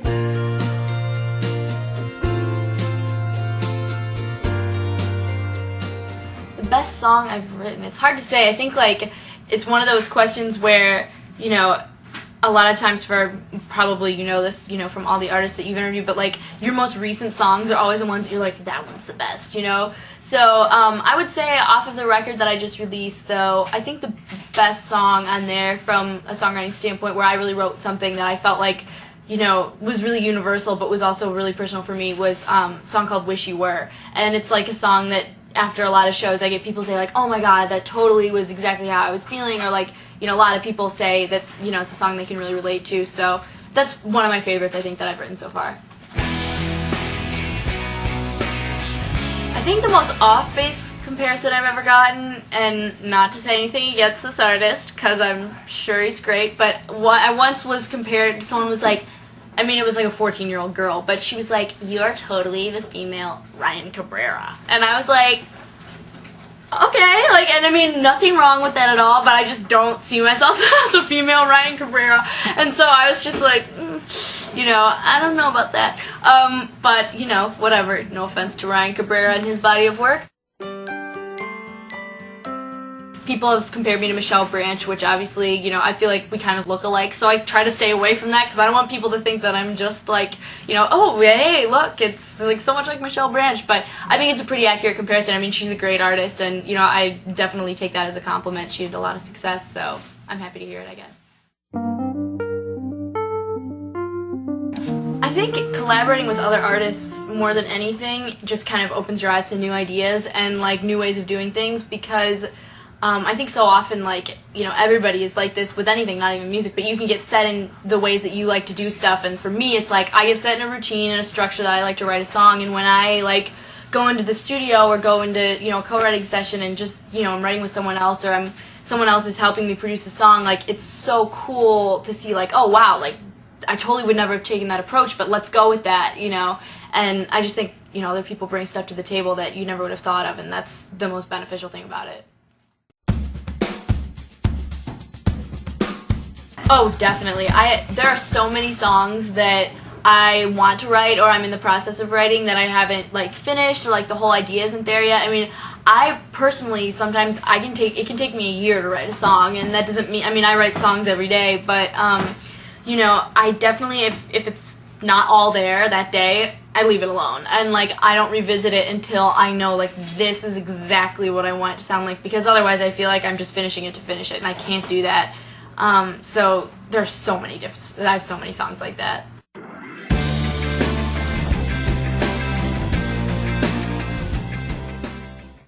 The best song I've written, it's hard to say. I think like it's one of those questions where, you know, a lot of times for probably you know this, you know, from all the artists that you've interviewed, but like your most recent songs are always the ones that you're like, that one's the best, you know? So I would say off of the record that I just released, though, I think the best song on there from a songwriting standpoint where I really wrote something that I felt like, you know, was really universal but was also really personal for me was a song called Wish You Were. And it's like a song that after a lot of shows I get people say like, oh my god, that totally was exactly how I was feeling, or like, you know, a lot of people say that, you know, it's a song they can really relate to, so that's one of my favorites, I think, that I've written so far. I think the most off-base comparison I've ever gotten, and not to say anything against this artist, because I'm sure he's great, but I once was compared, someone was like, I mean, it was like a 14-year-old girl, but she was like, you're totally the female Ryan Cabrera. And I was like, okay, like, and I mean, nothing wrong with that at all, but I just don't see myself as a female Ryan Cabrera, and so I was just like, you know, I don't know about that, but, you know, whatever, no offense to Ryan Cabrera and his body of work. People have compared me to Michelle Branch, which obviously, you know, I feel like we kind of look alike, so I try to stay away from that because I don't want people to think that I'm just like, you know, oh, hey, look, it's like so much like Michelle Branch, but I think it's a pretty accurate comparison. I mean, she's a great artist, and, you know, I definitely take that as a compliment. She had a lot of success, so I'm happy to hear it, I guess. I think collaborating with other artists more than anything just kind of opens your eyes to new ideas and, like, new ways of doing things, because I think so often, like, you know, everybody is like this with anything, not even music, but you can get set in the ways that you like to do stuff, and for me, it's like, I get set in a routine and a structure that I like to write a song, and when I, like, go into the studio or go into, you know, a co-writing session and just, you know, I'm writing with someone else, or someone else is helping me produce a song, like, it's so cool to see, like, oh, wow, like, I totally would never have taken that approach, but let's go with that, you know, and I just think, you know, other people bring stuff to the table that you never would have thought of, and that's the most beneficial thing about it. Oh, definitely. There are so many songs that I want to write or I'm in the process of writing that I haven't, like, finished, or, like, the whole idea isn't there yet. I mean, I personally, sometimes it can take me a year to write a song, and that doesn't mean, I mean, I write songs every day, but, you know, I definitely, if it's not all there that day, I leave it alone, and, like, I don't revisit it until I know, like, this is exactly what I want it to sound like, because otherwise I feel like I'm just finishing it to finish it, and I can't do that. So there's so many I have so many songs like that.